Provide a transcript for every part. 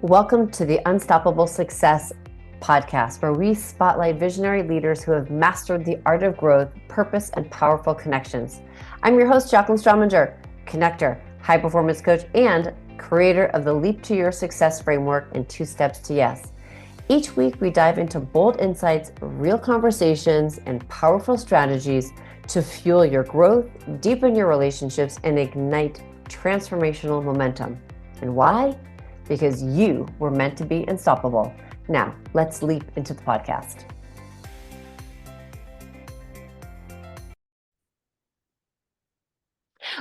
Welcome to the Unstoppable Success podcast, where we spotlight visionary leaders who have mastered the art of growth, purpose, and powerful connections. I'm your host, Jacqueline Strominger, connector, high performance coach, and creator of the Leap to Your Success framework and 2 Steps to Yes. Each week, we dive into bold insights, real conversations, and powerful strategies to fuel your growth, deepen your relationships, and ignite transformational momentum. And why? Because you were meant to be unstoppable. Now, let's leap into the podcast.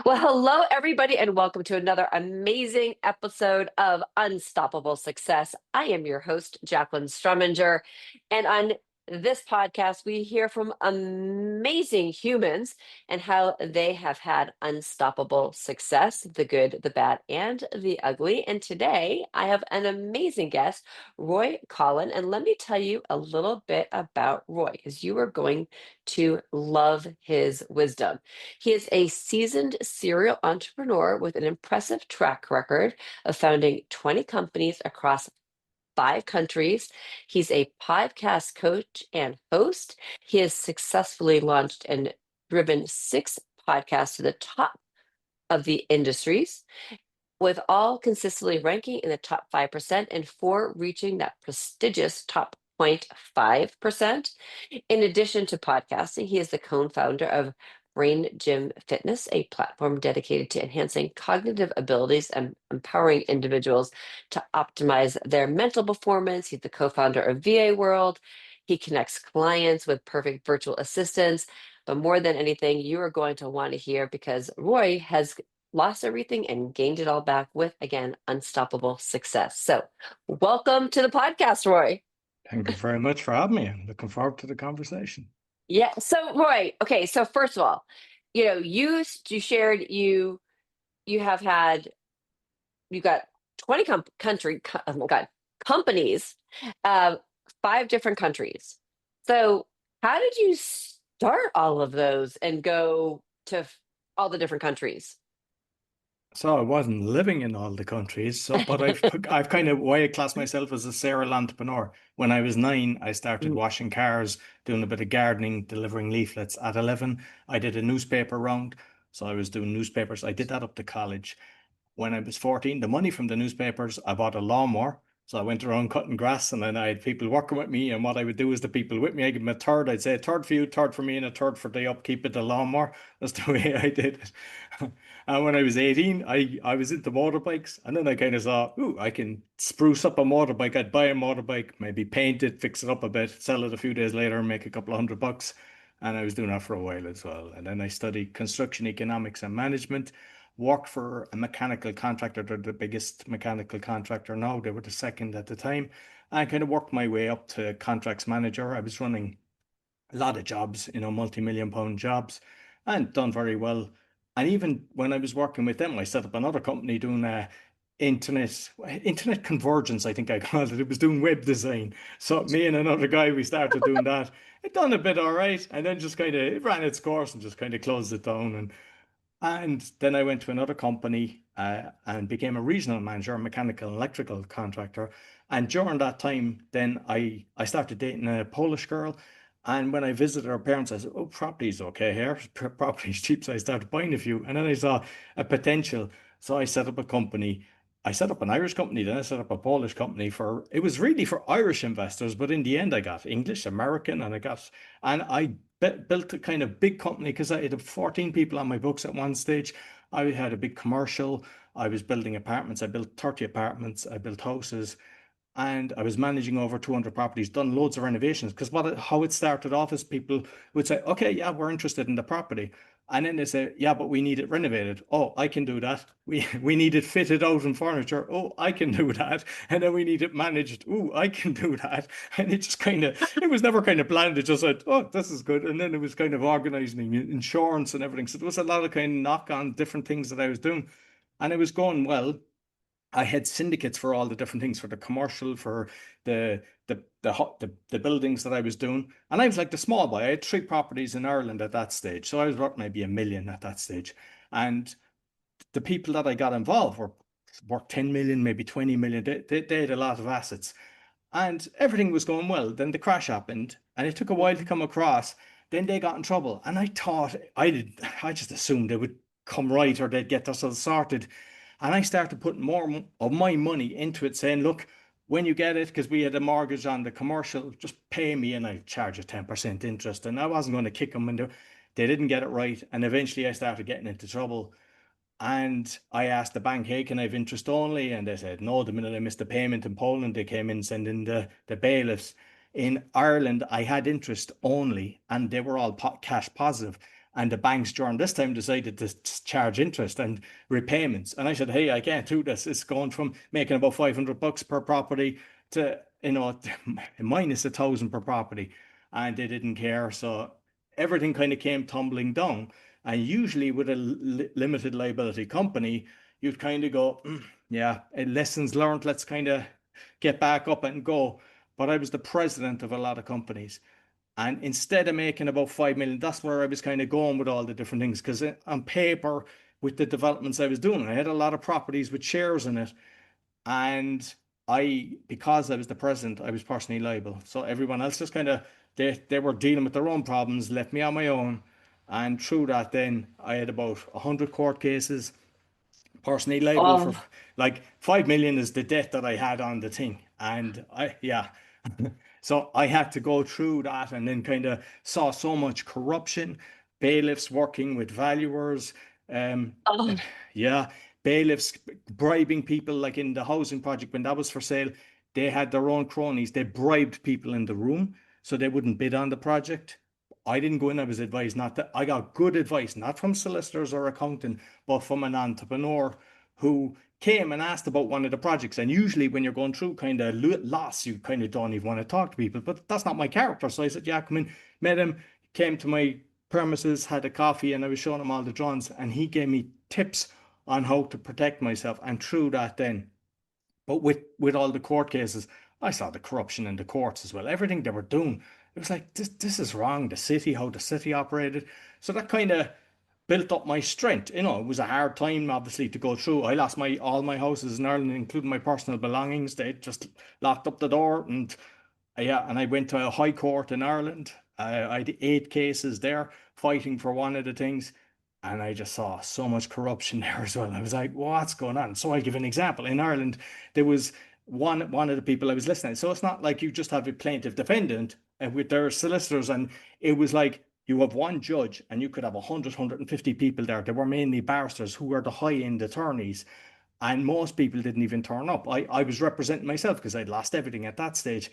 Well, hello, everybody, and welcome to another amazing episode of Unstoppable Success. I am your host, Jacqueline Strominger, and on this podcast, we hear from amazing humans and how they have had unstoppable success, the good, the bad, and the ugly. And today, I have an amazing guest, Roy Coughlan, and let me tell you a little bit about Roy, because you are going to love his wisdom. He is a seasoned serial entrepreneur with an impressive track record of founding 20 companies across 5 countries. He's a podcast coach and host. He has successfully launched and driven 6 podcasts to the top of the industries, with all consistently ranking in the top 5% and 4 reaching that prestigious top 0.5%. In addition to podcasting, he is the co-founder of Brain Gym Fitness, a platform dedicated to enhancing cognitive abilities and empowering individuals to optimize their mental performance. He's the co-founder of VA World. He connects clients with perfect virtual assistants. But more than anything, you are going to want to hear because Roy has lost everything and gained it all back with, again, unstoppable success. So, welcome to the podcast, Roy. Thank you very much for having me. I'm looking forward to the conversation. Yeah. So, Roy, okay. So, first of all, you shared you have had you got 20 oh my God, companies, uh, 5 different countries. So, how did you start all of those and go to all the different countries? So I wasn't living in all the countries, but I've kind of why I class myself as a serial entrepreneur. When I was 9, I started Mm. washing cars, doing a bit of gardening, delivering leaflets. At 11, I did a newspaper round, so I was doing newspapers. I did that up to college. When I was 14, the money from the newspapers, I bought a lawnmower. So I went around cutting grass, and then I had people working with me. And what I would do is the people with me, I give them a third. I'd say a third for you, third for me, and a third for the upkeep of the lawnmower. That's the way I did it. And when I was 18, I was into motorbikes. And then I kind of saw, ooh, I can spruce up a motorbike. I'd buy a motorbike, maybe paint it, fix it up a bit, sell it a few days later, and make a couple of $100. And I was doing that for a while as well. And then I studied construction economics and management, worked for a mechanical contractor. They're the biggest mechanical contractor now. They were the second at the time. I kind of worked my way up to contracts manager. I was running a lot of jobs, multi-million pound jobs, and done very well. And even when I was working with them, I set up another company doing internet convergence, I think I called it. It was doing web design. So me and another guy, we started doing that. It done a bit all right, and then just kind of it ran its course and just kind of closed it down. And then I went to another company and became a regional manager, a mechanical and electrical contractor. And during that time, then I started dating a Polish girl. And when I visited her parents, I said, "Oh, property's okay here. Property's cheap." So I started buying a few. And then I saw a potential. So I set up a company. I set up an Irish company, then I set up a Polish company it was really for Irish investors. But in the end, I got English, American, and I built a kind of big company because I had 14 people on my books at one stage. I had a big commercial. I was building apartments. I built 30 apartments. I built houses, and I was managing over 200 properties, done loads of renovations. Because how it started off is people would say, "Okay, yeah, we're interested in the property." And then they say, "Yeah, but we need it renovated." "Oh, I can do that." We need it fitted out and furniture." "Oh, I can do that." And then we need it managed. "Oh, I can do that." And it just it was never kind of planned. It just said, "Oh, this is good." And then it was kind of organizing insurance and everything. So there was a lot of kind of knock on different things that I was doing. And it was going well. I had syndicates for all the different things, for the commercial, for the buildings that I was doing. And I was like the small boy. I had 3 properties in Ireland at that stage. So I was worth maybe 1 million at that stage. And the people that I got involved were worth 10 million, maybe 20 million. They had a lot of assets and everything was going well. Then the crash happened and it took a while to Mhm. come across. Then they got in trouble. And I thought, I just assumed they would come right or they'd get themselves sorted. And I started putting more of my money into it, saying, look, when you get it, because we had a mortgage on the commercial, just pay me and I charge you 10% interest. And I wasn't going to kick them when they didn't get it right. And eventually I started getting into trouble. And I asked the bank, hey, can I have interest only? And they said, no, the minute I missed the payment in Poland, they came in sending the bailiffs. In Ireland, I had interest only, and they were all cash positive. And the banks during this time decided to charge interest and repayments. And I said, hey, I can't do this. It's going from making about $500 per property to, minus 1,000 per property. And they didn't care. So everything kind of came tumbling down. And usually with a limited liability company, you'd kind of go, yeah, lessons learned. Let's kind of get back up and go. But I was the president of a lot of companies. And instead of making about 5 million, that's where I was kind of going with all the different things. Because on paper, with the developments I was doing, I had a lot of properties with shares in it. And because I was the president, I was personally liable. So everyone else just kind of, they were dealing with their own problems, left me on my own. And through that, then I had about 100 court cases, personally liable for Oh, like 5 million is the debt that I had on the thing. And yeah. So I had to go through that and then kind of saw so much corruption, bailiffs working with valuers, um, oh, yeah, bailiffs bribing people like in the housing project when that was for sale. They had their own cronies. They bribed people in the room so they wouldn't bid on the project. I didn't go in, I was advised not to. I got good advice, not from solicitors or accountant, but from an entrepreneur who came and asked about one of the projects. And usually, when you're going through kind of loss, you kind of don't even want to talk to people. But that's not my character. So I said, yeah, come in, met him, came to my premises, had a coffee, and I was showing him all the drawings. And he gave me tips on how to protect myself. And through that, then, but with all the court cases, I saw the corruption in the courts as well. Everything they were doing, it was like this is wrong. The city, how the city operated. So that kind of built up my strength. It was a hard time, obviously, to go through. I lost my all my houses in Ireland, including my personal belongings. They just locked up the door, and yeah, and I went to a high court in Ireland. I had 8 cases there, fighting for one of the things, and I just saw so much corruption there as well. I was like, what's going on? So I'll give an example. In Ireland, there was one of the people I was listening. So it's not like you just have a plaintiff defendant with their solicitors, and it was like you have one judge and you could have 150 people there. They were mainly barristers who were the high-end attorneys, and most people didn't even turn up. I was representing myself because I'd lost everything at that stage.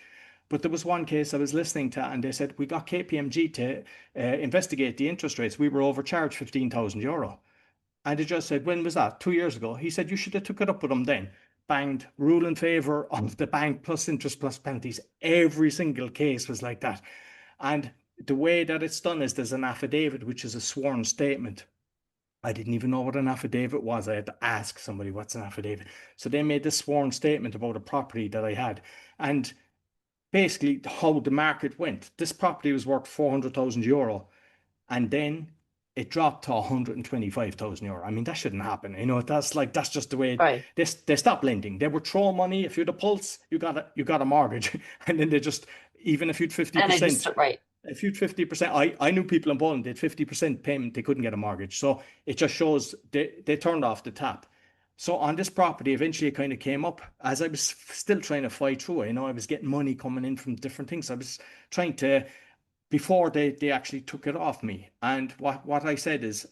But there was one case I was listening to, and they said, we got KPMG to investigate the interest rates. We were overcharged €15,000. And they just said, when was that? 2 years ago. He said, you should have took it up with them then. Banged, rule in favor of the bank plus interest plus penalties. Every single case was like that. And the way that it's done is there's an affidavit, which is a sworn statement. I didn't even know what an affidavit was. I had to ask somebody, what's an affidavit? So they made this sworn statement about a property that I had. And basically, how the market went. This property was worth €400,000, and then it dropped to €125,000. I mean, that shouldn't happen. That's just the way right. they stopped lending. They would throw money. If you had a pulse, you got a mortgage. And then they just, even if you'd And I just, 50%, right. if you'd 50%, I knew people in Poland, they had 50% payment, they couldn't get a mortgage. So it just shows they turned off the tap. So on this property, eventually it kind of came up as I was still trying to fight through it. I was getting money coming in from different things. I was trying to, before they actually took it off me. And what I said is,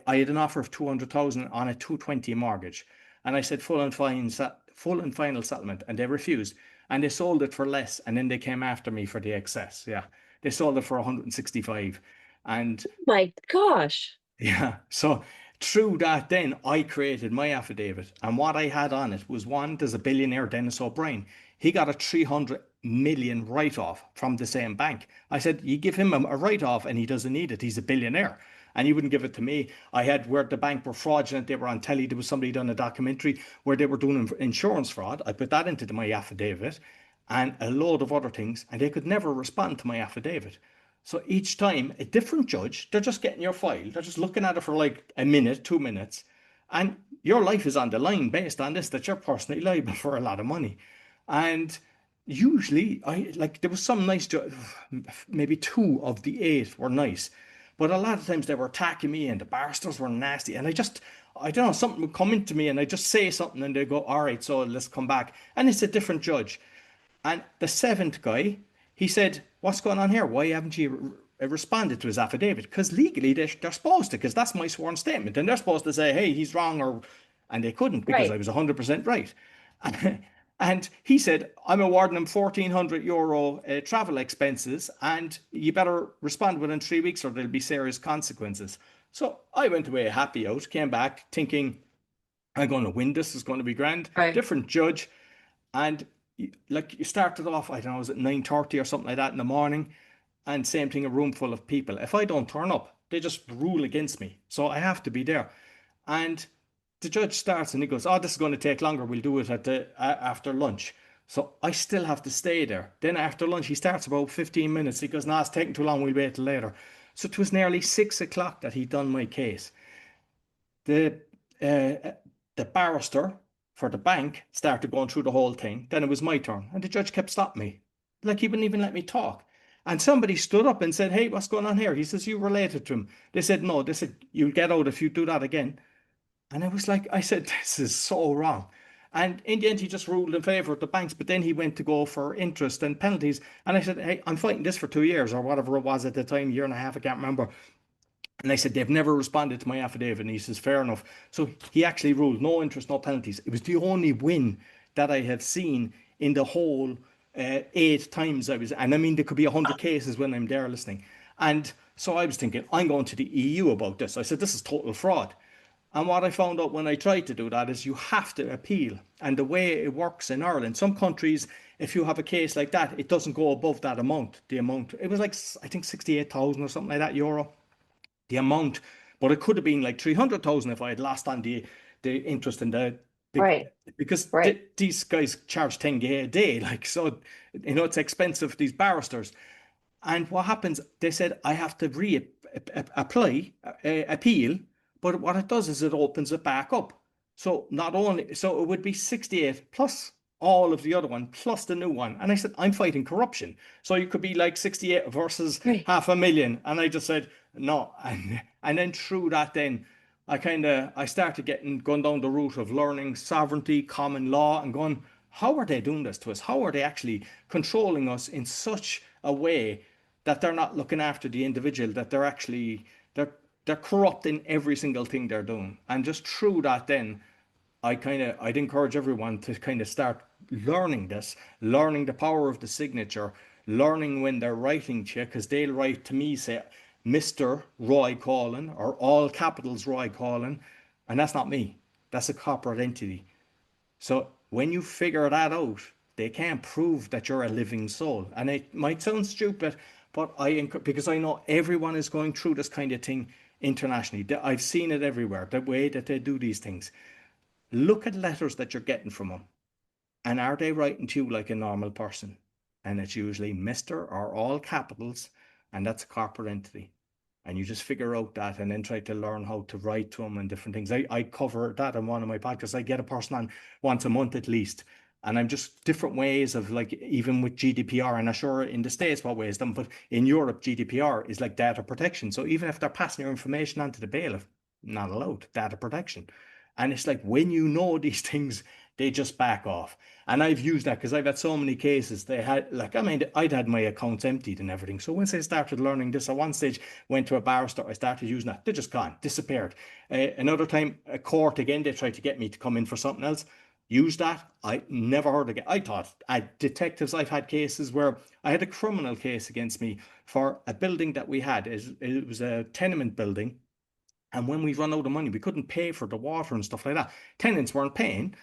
I had an offer of 200,000 on a 220 mortgage. And I said full and final settlement, and they refused. And they sold it for less. And then they came after me for the excess. Yeah. They sold it for 165. And My gosh. yeah. So through that, then I created my affidavit. And what I had on it was one, there's a billionaire, Dennis O'Brien. He got a 300 million write off from the same bank. I said, you give him a write off and he doesn't need it. He's a billionaire. And he wouldn't give it to me. I had where the bank were fraudulent. They were on telly. There was somebody done a documentary where they were doing insurance fraud. I put that into my affidavit and a load of other things. And they could never respond to my affidavit. So each time, a different judge, they're just getting your file. They're just looking at it for like a minute, 2 minutes. And your life is on the line based on this, that you're personally liable for a lot of money. And usually, there was some nice, maybe two of the eight were nice, but a lot of times they were attacking me and the barristers were nasty. And I don't know, something would come into me and I just say something and they go, all right, so let's come back. And it's a different judge. And the seventh guy, he said, what's going on here? Why haven't you responded to his affidavit? Because legally they're supposed to, because that's my sworn statement. And they're supposed to say, hey, he's wrong, and they couldn't because I Right. was 100% right. And he said, I'm awarding him €1,400 travel expenses, and you better respond within 3 weeks or there'll be serious consequences. So I went away happy out, came back thinking, I'm going to win this, is going to be grand. Right. Different judge. And like you started off, I don't know, was it 9:30 or something like that in the morning? And same thing, a room full of people. If I don't turn up, they just rule against me. So I have to be there. And the judge starts and he goes, oh, this is going to take longer. We'll do it at the after lunch. So I still have to stay there. Then after lunch, he starts about 15 minutes. He goes, no, it's taking too long. We'll wait till later. So it was nearly 6 o'clock that he'd done my case. The uh, the barrister for the bank started going through the whole thing. Then it was my turn, and the judge kept stopping me, like he wouldn't even let me talk. And somebody stood up and said, "Hey, what's going on here?" He says, "You related to him?" They said, "No." They said, "You'll get out if you do that again." And I was like, I said, "This is so wrong." And in the end, he just ruled in favor of the banks. But then he went to go for interest and penalties. And I said, "Hey, I'm fighting this for 2 years or whatever it was at the time, year and a half, I can't remember." And I said, they've never responded to my affidavit. And he says, fair enough. So he actually ruled no interest, no penalties. It was the only win that I have seen in the whole 8 times I was. And I mean, there could be 100 cases when I'm there listening. And so I was thinking, I'm going to the EU about this. I said, this is total fraud. And what I found out when I tried to do that is you have to appeal. And the way it works in Ireland, some countries, if you have a case like that, it doesn't go above that amount. The amount, it was like, I think 68,000 or something like that euro, the amount, but it could have been like 300,000 if I had lost on the interest in the Right. because Right. these guys charge 10K a day, like, so it's expensive, these barristers. And what happens? They said I have to apply, appeal, but what it does is it opens it back up. So not only, so it would be 68 plus all of the other one plus the new one. And I said, I'm fighting corruption. So you could be like 68 versus Right. 500,000. And I just said, no. And then through that, then I started going down the route of learning sovereignty, common law, and going, how are they doing this to us? How are they actually controlling us in such a way that they're not looking after the individual, that they're they're corrupting every single thing they're doing. And just through that, then I'd encourage everyone to kind of start learning this, learning the power of the signature, learning when they're writing to you, because they'll write to me, say, Mr. Roy Collin, or all capitals Roy Collin, and that's not me. That's a corporate entity. So when you figure that out, they can't prove that you're a living soul. And it might sound stupid, but because I know everyone is going through this kind of thing internationally. I've seen it everywhere, the way that they do these things. Look at letters that you're getting from them. And are they writing to you like a normal person? And it's usually Mr. or all capitals, and that's a corporate entity. And you just figure out that and then try to learn how to write to them and different things. I cover that in one of my podcasts. I get a person on once a month at least. And I'm just different ways of, like, even with GDPR, and I'm sure in the States what ways them, but in Europe, GDPR is like data protection. So even if they're passing your information on to the bailiff, not allowed, data protection. And it's like when you know these things, they just back off. And I've used that because I've had so many cases. They had, like, I mean, I'd had my accounts emptied and everything. So once I started learning this, at one stage, went to a barrister, I started using that. They're just gone, disappeared. Another time, a court again, they tried to get me to come in for something else. Use that. I never heard again. I thought, detectives, I've had cases where I had a criminal case against me for a building that we had. It was a tenement building. And when we run out of money, we couldn't pay for the water and stuff like that. Tenants weren't paying.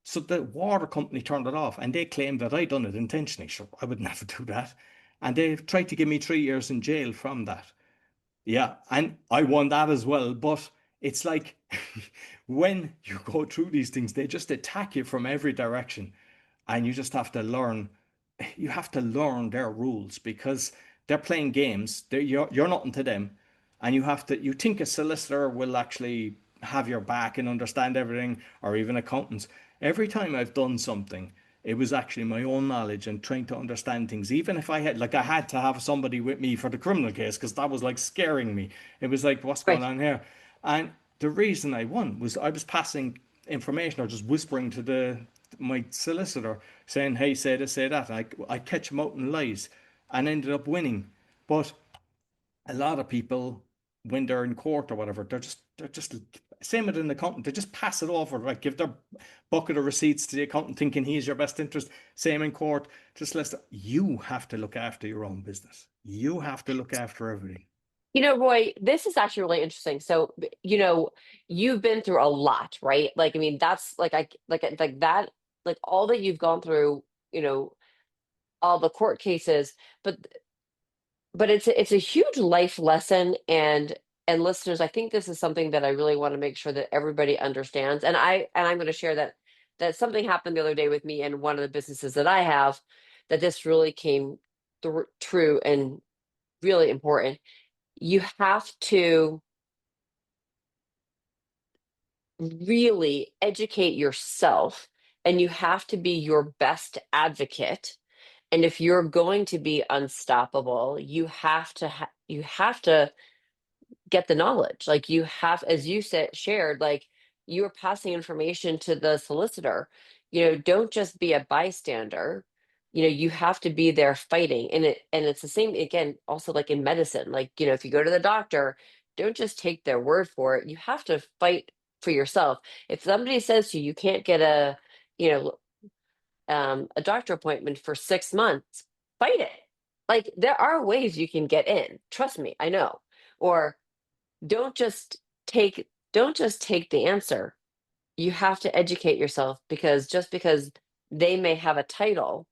So the water company turned it off and they claimed that I'd done it intentionally. Sure, I would never do that. And they tried to give me 3 years in jail from that. Yeah, and I won that as well. But it's like when you go through these things, they just attack you from every direction. And you just have to learn, you have to learn their rules because they're playing games. You're nothing to them. And you think a solicitor will actually have your back and understand everything, or even accountants. Every time I've done something, it was actually my own knowledge and trying to understand things. Even if I had, like, I had to have somebody with me for the criminal case because that was like scaring me. It was like, what's going Right. on here? And the reason I won was I was passing information or just whispering to the my solicitor saying, hey, say this, say that. And I catch him out in lies and ended up winning. But a lot of people, when they're in court or whatever, they're just same with an accountant. They just pass it over, like give their bucket of receipts to the accountant, thinking he's your best interest. Same in court. Just listen. You have to look after your own business. You have to look after everything. Roy, this is actually really interesting. So, you've been through a lot, right? Like, I mean, that's like that, like all that you've gone through, you know, all the court cases, but it's a huge life lesson. And listeners, I think this is something that I really want to make sure that everybody understands. And I'm going to share that something happened the other day with me in one of the businesses that I have, that this really came true and really important. You have to really educate yourself, and you have to be your best advocate. And if you're going to be unstoppable, you have to get the knowledge. Like, you have, as you said, shared, like, you are passing information to the solicitor. Don't just be a bystander. You have to be there fighting. And it's the same again, also like in medicine. Like, if you go to the doctor, don't just take their word for it. You have to fight for yourself. If somebody says to you, you can't get you know a doctor appointment for 6 months, fight it. Like, there are ways you can get in. Trust me, I know. Or don't just don't just take the answer. You have to educate yourself, because just because they may have a title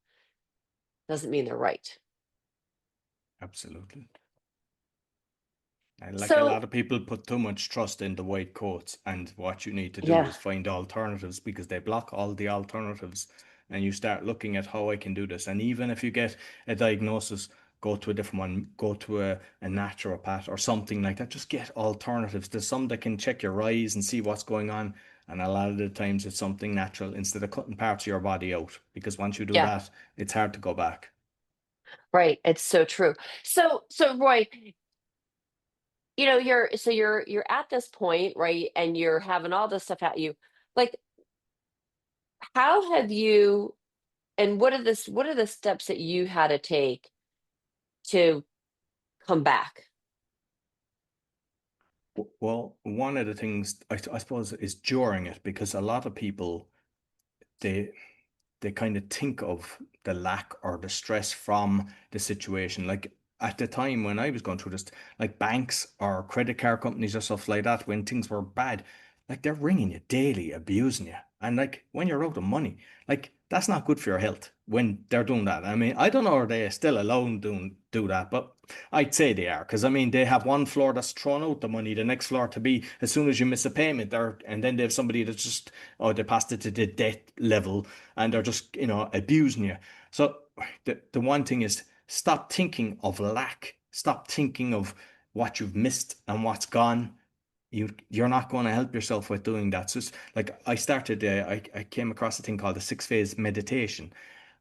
doesn't mean they're right. Absolutely. And like a So lot of people put too much trust in the white coats, and what you need to do yeah, is find alternatives because they block all the alternatives. And you start looking at how I can do this. And even if you get a diagnosis, go to a different one, go to a naturopath or something like that. Just get alternatives. There's some that can check your eyes and see what's going on. And a lot of the times it's something natural instead of cutting parts of your body out. Because once you do yeah, that, it's hard to go back. right. It's so true. So Roy, you're at this point, right? And you're having all this stuff at you. Like, how have you, and what are the steps that you had to take to come back? Well, one of the things I suppose is during it, because a lot of people they they kind of think of the lack or the stress from the situation. Like at the time when I was going through this, like banks or credit card companies or stuff like that, when things were bad, like they're ringing you daily, abusing you. And like when you're out of money, like that's not good for your health when they're doing that. I mean, I don't know if they're still alone doing do that, but I'd say they are because I mean they have one floor that's thrown out the money, the next floor to be as soon as you miss a payment, there, and then they have somebody that's just they passed it to the debt level and they're just abusing you. So the one thing is stop thinking of lack. Stop thinking of what you've missed and what's gone. You're not going to help yourself with doing that. So it's like I started. I came across a thing called the 6 phase meditation,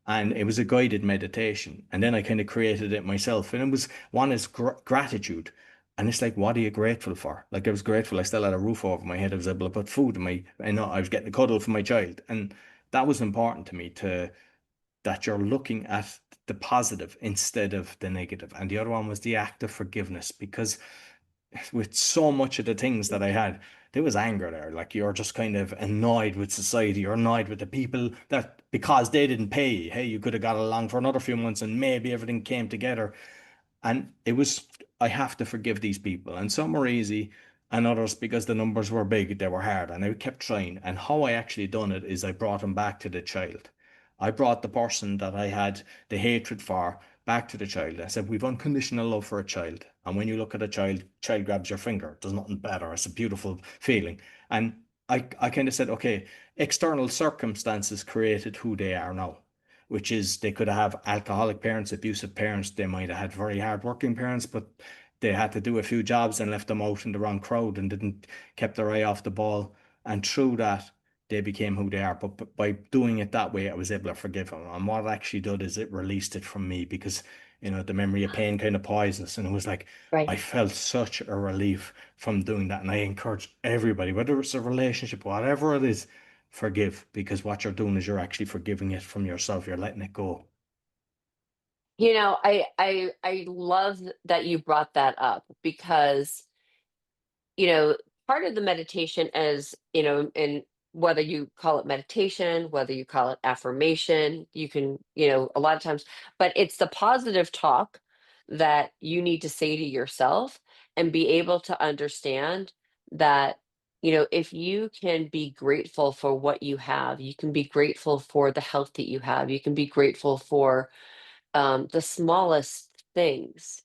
and it was a guided meditation. And then I kind of created it myself. And it was one is gratitude. And it's like, what are you grateful for? Like I was grateful I still had a roof over my head. I was able to put food in my, I know I was getting a cuddle from my child. And that was important to me to that you're looking at the positive instead of the negative. And the other one was the act of forgiveness because with so much of the things that I had, there was anger there. Like you're just kind of annoyed with society. You're annoyed with the people that because they didn't pay you, hey, you could have got along for another few months and maybe everything came together. And it was, I have to forgive these people. And some were easy, and others, because the numbers were big, they were hard. And I kept trying. And how I actually done it is I brought him back to the child. I brought the person that I had the hatred for back to the child. I said, we've unconditional love for a child. And when you look at a child grabs your finger. There's nothing better. It's a beautiful feeling. And I kind of said, okay, external circumstances created who they are now, which is they could have alcoholic parents, abusive parents. They might have had very hard working parents, but they had to do a few jobs and left them out in the wrong crowd and didn't kept their eye off the ball. And through that, they became who they are. But by doing it that way, I was able to forgive them. And what it actually did is it released it from me because, the memory of pain kind of poisons. And it was like, I Right. felt such a relief from doing that. And I encourage everybody, whether it's a relationship, whatever it is, forgive because what you're doing is you're actually forgiving it from yourself. You're letting it go. I love that you brought that up because, you know, part of the meditation is, and whether you call it meditation, whether you call it affirmation, you can, a lot of times, but it's the positive talk that you need to say to yourself and be able to understand that, if you can be grateful for what you have, you can be grateful for the health that you have, you can be grateful for the smallest things.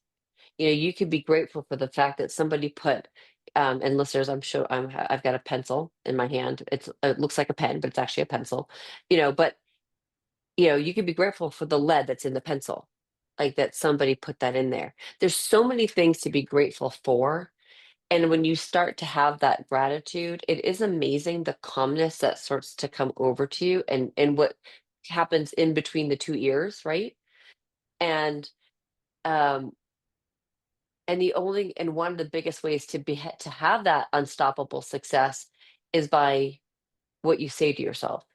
You could be grateful for the fact that somebody put, and listeners, I've got a pencil in my hand. It looks like a pen, but it's actually a pencil. But you could be grateful for the lead that's in the pencil, like that somebody put that in there. There's so many things to be grateful for. And when you start to have that gratitude, it is amazing the calmness that starts to come over to you and what happens in between the two ears, right? And um and one of the biggest ways to have that unstoppable success is by what you say to yourself,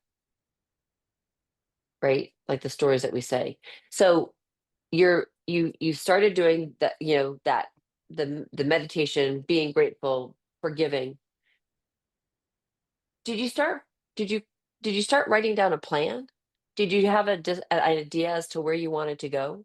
right? Like the stories that we say. So you started doing that, that the meditation, being grateful, forgiving. Did you start did you did you start writing down a plan? Did you have an idea as to where you wanted to go?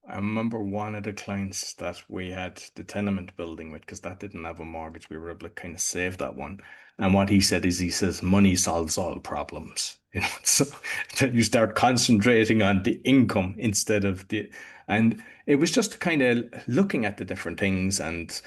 I remember one of the clients that we had the tenement building with, because that didn't have a mortgage. We were able to kind of save that one. And what he said is, he says, money solves all problems. So then you start concentrating on the income instead of and it was just kind of looking at the different things and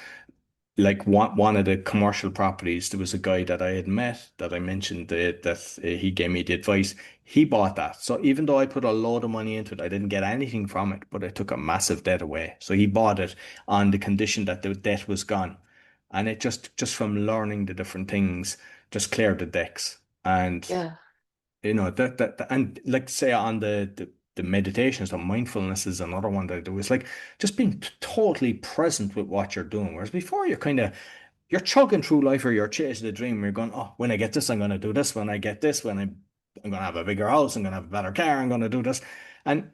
like one of the commercial properties, there was a guy that I had met that I mentioned he gave me the advice. He bought that. So even though I put a load of money into it, I didn't get anything from it, but I took a massive debt away. So he bought it on the condition that the debt was gone. And it just from learning the different things, just cleared the decks. And Yeah. and like say on the meditations, the mindfulness is another one that I do. It's like just being totally present with what you're doing. Whereas before you're chugging through life or you're chasing a dream. You're going, oh, when I get this, I'm going to do this. When I get this, I'm going to have a bigger house. I'm going to have a better car. I'm going to do this. And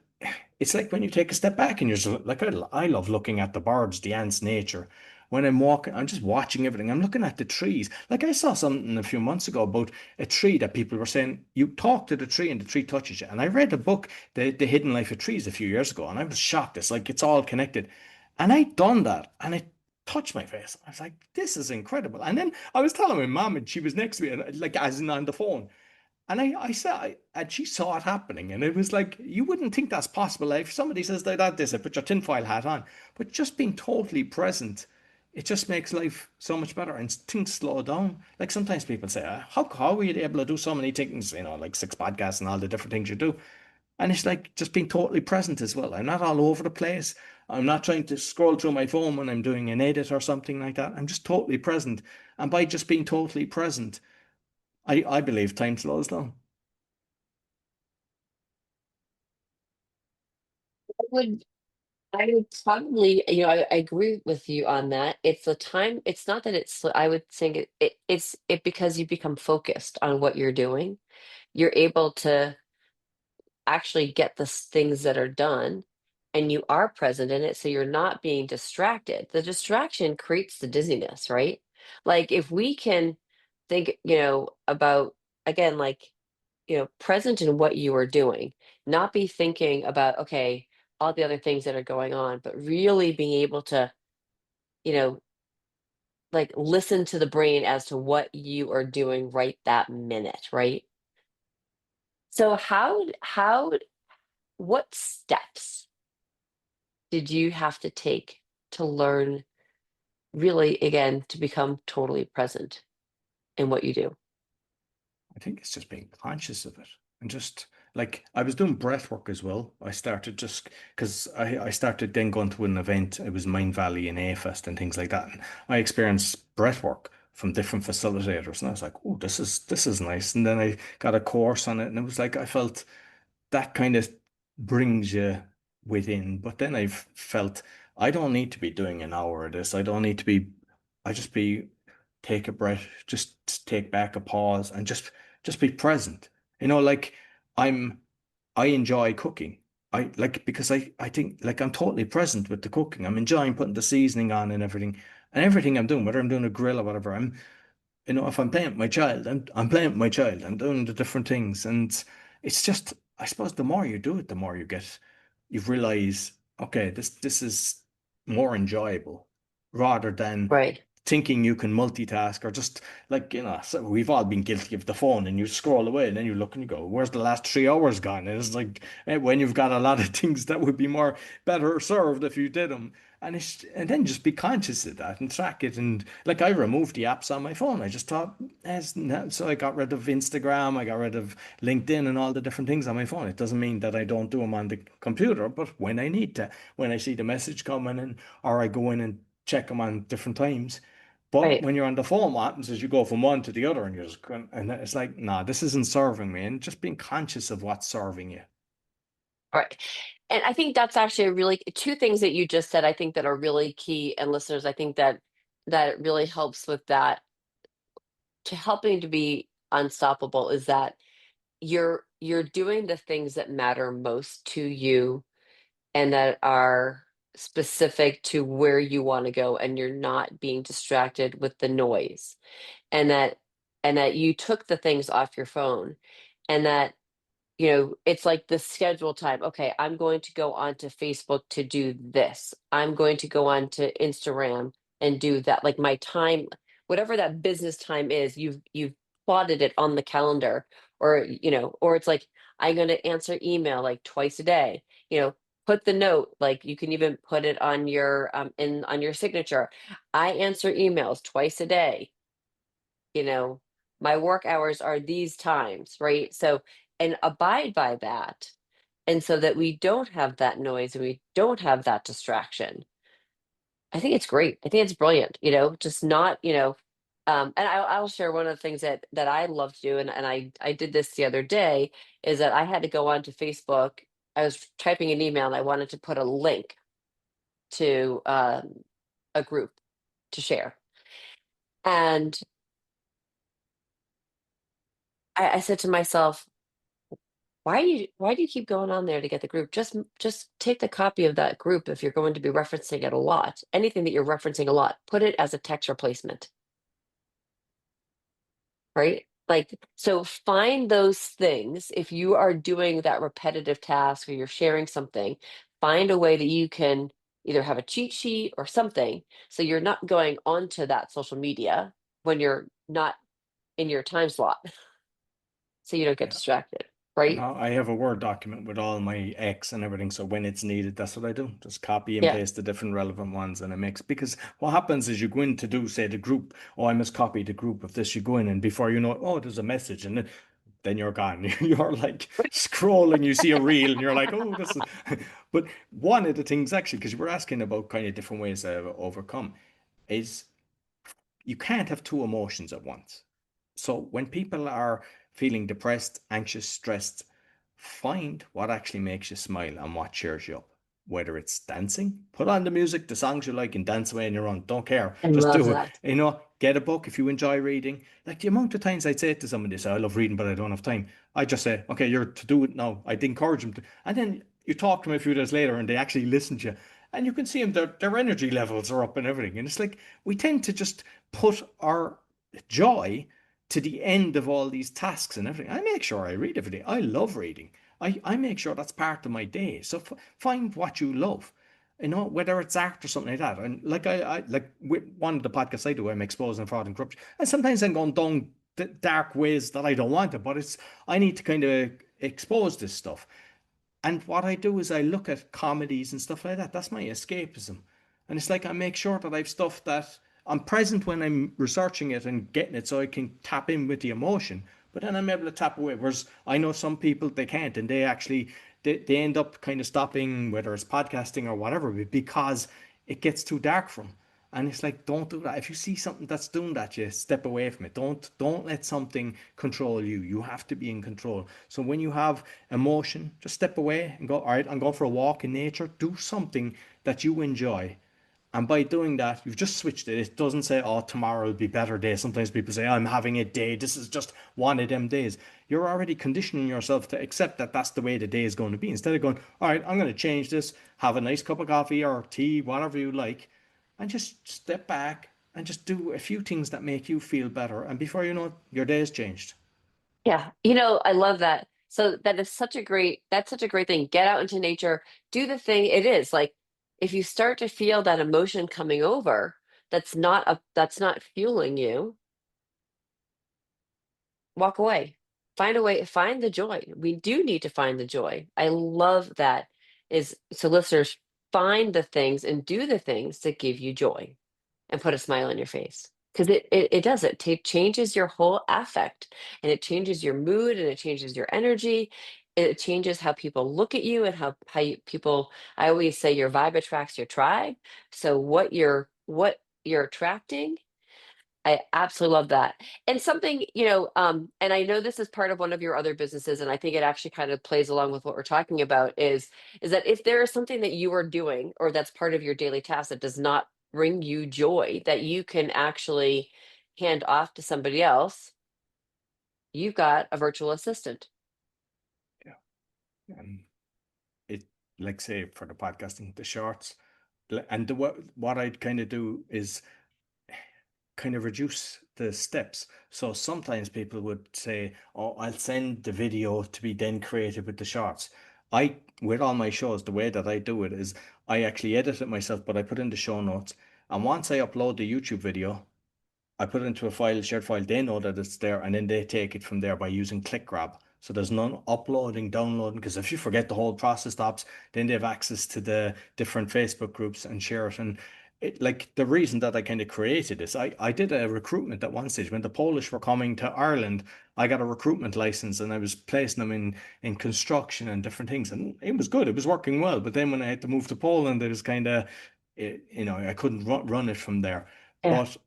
it's like when you take a step back and you're just like, I love looking at the birds, the ants, nature. When I'm walking, I'm just watching everything. I'm looking at the trees. Like I saw something a few months ago about a tree that people were saying, you talk to the tree and the tree touches you. And I read a book, The Hidden Life of Trees, a few years ago, and I was shocked. It's like it's all connected. And I'd done that and it touched my face. I was like, this is incredible. And then I was telling my mom, and she was next to me, and like as in on the phone. And I said, and she saw it happening, and it was like you wouldn't think that's possible. Like, if somebody says that, they say, put your tinfoil hat on. But just being totally present, it just makes life so much better, and things slow down. Like sometimes people say, how are you able to do so many things? Like 6 podcasts and all the different things you do. And it's like just being totally present as well. I'm not all over the place. I'm not trying to scroll through my phone when I'm doing an edit or something like that. I'm just totally present. And by just being totally present, I believe time slows down. would I would probably, I agree with you on that. It's the time. It's not that I would think it's because you become focused on what you're doing. You're able to actually get the things that are done and you are present in it. So you're not being distracted. The distraction creates the dizziness, right? Like if we can think, about, again, like, present in what you are doing, not be thinking about, okay, all the other things that are going on, but really being able to, you know, like listen to the brain as to what you are doing right that minute, right? So what steps did you have to take to learn really, again, to become totally present in what you do? I think it's just being conscious of it and just Like I was doing breath work as well. I started just because I started then going to an event. It was Mind Valley and AFest and things like that. And I experienced breath work from different facilitators. And I was like, oh, this is nice. And then I got a course on it and it was like I felt that kind of brings you within. But then I've felt I don't need to be doing an hour of this. I don't need to be, I just be take a breath, just take back a pause and just be present. Like I'm I enjoy cooking. I like because I think like I'm totally present with the cooking. I'm enjoying putting the seasoning on and everything. And everything I'm doing, whether I'm doing a grill or whatever, if I'm playing with my child, I'm playing with my child. I'm doing the different things, and it's just, I suppose, the more you do it, the more you realize, okay, this is more enjoyable, rather than Right. thinking you can multitask or just like so we've all been guilty of the phone and you scroll away and then you look and you go, where's the last 3 hours gone? And it's like when you've got a lot of things that would be more better served if you did them. And then just be conscious of that and track it. And like I removed the apps on my phone. I just thought, so I got rid of Instagram, I got rid of LinkedIn and all the different things on my phone. It doesn't mean that I don't do them on the computer, but when I need to, when I see the message coming in, or I go in and check them on different times. But Right. when you're on the phone, what happens is you go from one to the other and you're just going, and it's like, nah, this isn't serving me. And just being conscious of what's serving you. Right. And I think that's actually a really two things that you just said, I think that are really key. And listeners, I think that it really helps with that to helping to be unstoppable is that you're doing the things that matter most to you and that are specific to where you want to go, and you're not being distracted with the noise, and that you took the things off your phone, and that it's like the schedule time. Okay, I'm going to go onto Facebook to do this. I'm going to go on to Instagram and do that. Like my time, whatever that business time is, you've plotted it on the calendar, or it's like I'm going to answer email like twice a day. Put the note, like you can even put it on your in on your signature. I answer emails twice a day. you know, my work hours are these times, right? So, and abide by that. And so that we don't have that noise and we don't have that distraction. I think it's great. I think it's brilliant, just not, and I'll share one of the things that I love to do. And I did this the other day is that I had to go onto Facebook. I was typing an email and I wanted to put a link to a group to share. And I said to myself, why do you keep going on there to get the group? Just take the copy of that group if you're going to be referencing it a lot. Anything that you're referencing a lot, put it as a text replacement, right? Like, so find those things. If you are doing that repetitive task or you're sharing something, find a way that you can either have a cheat sheet or something so you're not going onto that social media when you're not in your time slot, so you don't get Yeah. distracted, right? No, I have a Word document with all my X and everything. So when it's needed, that's what I do. Just copy and Yeah. paste the different relevant ones and I mix. Because what happens is you go in to do, say, the group, oh, I must copy the group of this. You go in and before you know it, oh, there's a message. And then you're gone. You're like scrolling, you see a reel and you're like, oh, this is. But one of the things actually, because you were asking about kind of different ways to overcome, is you can't have two emotions at once. So when people are feeling depressed, anxious, stressed, find what actually makes you smile and what cheers you up. Whether it's dancing, put on the music, the songs you like, and dance away on your own. Don't care. I Just love do it. that. Get a book if you enjoy reading. Like the amount of times I'd say to somebody, say, I love reading, but I don't have time. I just say, okay, you're to do it now. I'd encourage them to. And then you talk to them a few days later and they actually listen to you. And you can see them, their energy levels are up and everything. And it's like we tend to just put our joy to the end of all these tasks and everything. I make sure I read every day. I love reading. I make sure that's part of my day. So find what you love, whether it's art or something like that. And like I like with one of the podcasts I do, I'm exposing fraud and corruption. And sometimes I'm going down dark ways that I don't want to, but I need to kind of expose this stuff. And what I do is I look at comedies and stuff like that. That's my escapism. And it's like I make sure that I've stuff that I'm present when I'm researching it and getting it so I can tap in with the emotion. but then I'm able to tap away. Whereas I know some people they can't, and they end up kind of stopping, whether it's podcasting or whatever, because it gets too dark for them. And it's like, don't do that. If you see something that's doing that, you step away from it. Don't let something control you. You have to be in control. So when you have emotion, just step away and go, all right, I'm going for a walk in nature. Do something that you enjoy. And by doing that, you've just switched it. It doesn't say, oh, tomorrow will be a better day. Sometimes people say, I'm having a day. This is just one of them days. You're already conditioning yourself to accept that that's the way the day is going to be. Instead of going, all right, I'm going to change this, have a nice cup of coffee or tea, whatever you like, and just step back and just do a few things that make you feel better. And before you know it, your day has changed. Yeah, I love that. So that's such a great thing. Get out into nature, do the thing it is. Like if you start to feel that emotion coming over, that's not fueling you, walk away. Find a way, find the joy. We do need to find the joy. I love that is so listeners find the things and do the things that give you joy and put a smile on your face. Because it does changes your whole affect and it changes your mood and it changes your energy. It changes how people look at you and people, I always say your vibe attracts your tribe. So what you're attracting, I absolutely love that. And something, and I know this is part of one of your other businesses, and I think it actually kind of plays along with what we're talking about is that if there is something that you are doing or that's part of your daily task that does not bring you joy, that you can actually hand off to somebody else, you've got a virtual assistant. Yeah. And it, like say for the podcasting, the shorts, and what I'd kind of do is kind of reduce the steps. So sometimes people would say, "Oh, I'll send the video to be then created with the shorts." With all my shows, the way that I do it is I actually edit it myself, but I put in the show notes. And once I upload the YouTube video, I put it into a file, shared file. They know that it's there, and then they take it from there by using click grab. So there's none uploading, downloading, because if you forget, the whole process stops. Then they have access to the different Facebook groups and share it. And like the reason that I kind of created this, I did a recruitment at one stage when the Polish were coming to Ireland. I got a recruitment license and I was placing them in construction and different things, and it was good. It was working well. But then when I had to move to Poland, it was kind of, I couldn't run it from there. Yeah. But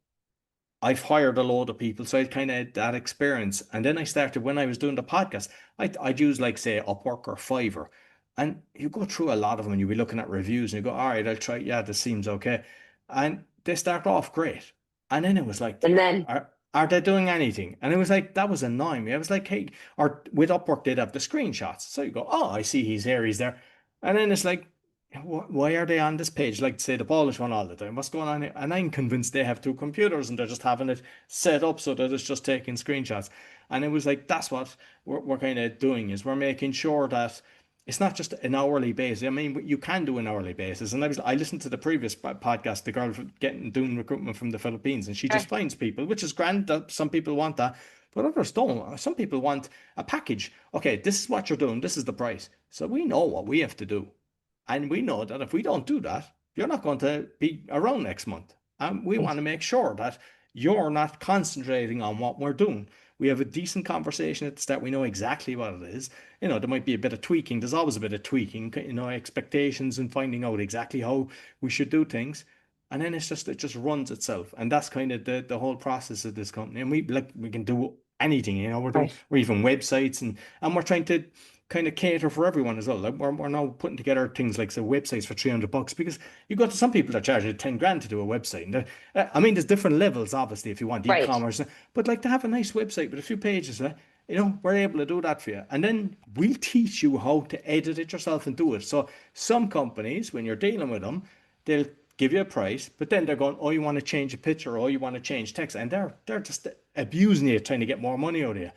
I've hired a load of people, so I kind of had that experience. And then I started when I was doing the podcast, I'd use like say Upwork or Fiverr, and you go through a lot of them and you'll be looking at reviews and you go, all right, I'll try. Yeah, this seems okay, and they start off great, and then it was like, And then, are they doing anything? And it was like that was annoying me. I was like, hey, or with Upwork they'd have the screenshots, so you go, oh, I see he's here, he's there, and then it's like, why are they on this page? Like, say, the Polish one all the time. What's going on here? And I'm convinced they have two computers and they're just having it set up so that it's just taking screenshots. And it was like, that's what we're kind of doing is we're making sure that it's not just an hourly basis. I mean, you can do an hourly basis. And I listened to the previous podcast, the girl doing recruitment from the Philippines, and she just okay, finds people, which is grand. That some people want that, but others don't. Some people want a package. Okay, this is what you're doing. This is the price. So we know what we have to do. And we know that if we don't do that, you're not going to be around next month. And we want to make sure that you're not concentrating on what we're doing. We have a decent conversation at the start. We know exactly what it is. There might be a bit of tweaking. There's always a bit of tweaking, expectations and finding out exactly how we should do things. And then it just runs itself. And that's kind of the whole process of this company. And we can do anything, right, we're even websites and we're trying to kind of cater for everyone as well. Like we're now putting together things like so websites for $300 because you go to some people that charge you 10 grand to do a website. And I mean, there's different levels, obviously, if you want right, e-commerce, but like to have a nice website with a few pages, we're able to do that for you. And then we'll teach you how to edit it yourself and do it. So some companies, when you're dealing with them, they'll give you a price, but then they're going, oh, you want to change a picture, or you want to change text, and they're just abusing you, trying to get more money out of you.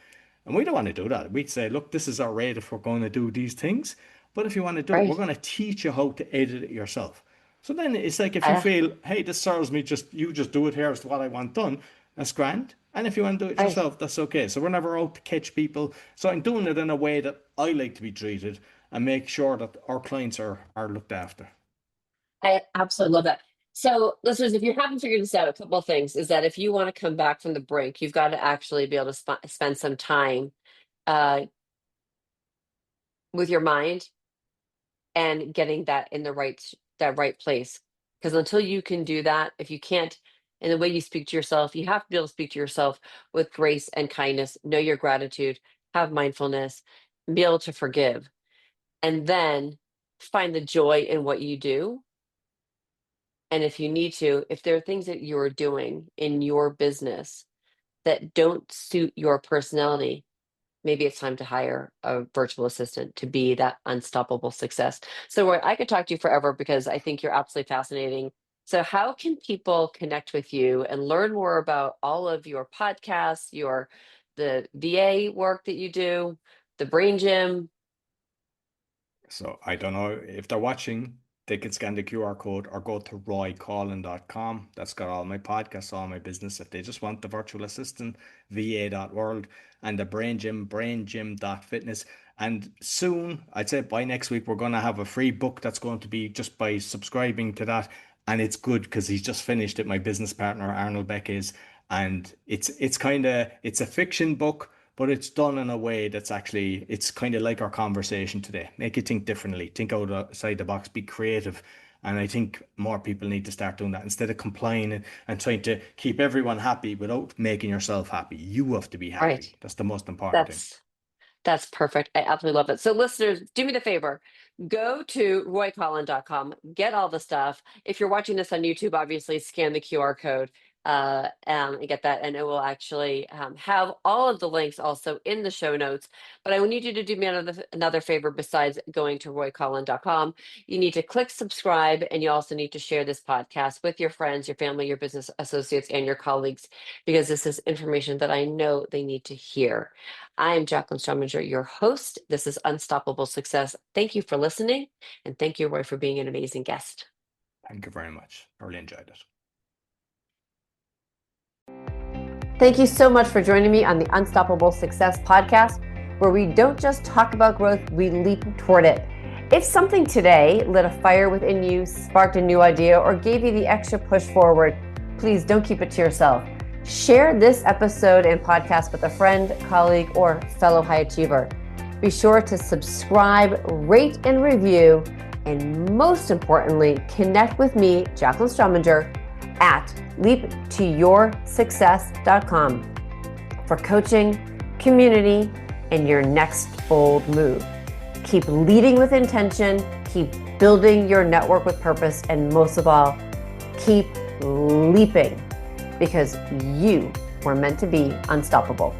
And we don't want to do that. We'd say, look, this is our rate if we're going to do these things. But if you want to do it, we're right. going to teach you how to edit it yourself. So then it's like if you Uh, feel, hey, this serves me, you just do it, here's what I want done, that's grand. And if you want to do it right. yourself, that's okay. So we're never out to catch people. So I'm doing it in a way that I like to be treated and make sure that our clients are looked after. I absolutely love that. So, listeners, if you haven't figured this out, a couple of things is that if you want to come back from the brink, you've got to actually be able to spend some time uh, with your mind and getting that in that right place. Because until you can do that, if you can't, in the way you speak to yourself, you have to be able to speak to yourself with grace and kindness, know your gratitude, have mindfulness, and be able to forgive, and then find the joy in what you do. And if you need to, if there are things that you're doing in your business that don't suit your personality, maybe it's time to hire a virtual assistant to be that unstoppable success. So, Roy, I could talk to you forever because I think you're absolutely fascinating. So, how can people connect with you and learn more about all of your podcasts, the VA work that you do, the Brain Gym? So I don't know if they're watching, they can scan the QR code or go to roycoughlan.com. That's got all my podcasts, all my business. If they just want the virtual assistant, va.world, and the brain gym, braingym.fitness. And soon, I'd say by next week, we're going to have a free book that's going to be just by subscribing to that. And it's good because he's just finished it. My business partner, Arnold Beck, is, and it's kind of, it's a fiction book, but it's done in a way that's actually, it's kind of like our conversation today. Make you think differently, think outside the box, be creative. And I think more people need to start doing that instead of complying and trying to keep everyone happy without making yourself happy. You have to be Right. happy. That's the most important thing. That's That's perfect. I absolutely love it. So, listeners, do me the favor. Go to roycollin.com, get all the stuff. If you're watching this on YouTube, obviously scan the QR code and get that. And it will actually have all of the links also in the show notes. But I need you to do me another favor besides going to roycollin.com. You need to click subscribe, and you also need to share this podcast with your friends, your family, your business associates, and your colleagues, because this is information that I know they need to hear. I am Jacqueline Strominger, your host. This is Unstoppable Success. Thank you for listening. And thank you, Roy, for being an amazing guest. Thank you very much. I really enjoyed it. Thank you so much for joining me on the Unstoppable Success podcast, where we don't just talk about growth, we leap toward it. If something today lit a fire within you, sparked a new idea, or gave you the extra push forward, please don't keep it to yourself. Share this episode and podcast with a friend, colleague, or fellow high achiever. Be sure to subscribe, rate, and review, and most importantly, connect with me, Jacqueline Strominger, at leaptoyoursuccess.com for coaching, community, and your next bold move. Keep leading with intention, keep building your network with purpose, and most of all, keep leaping, because you were meant to be unstoppable.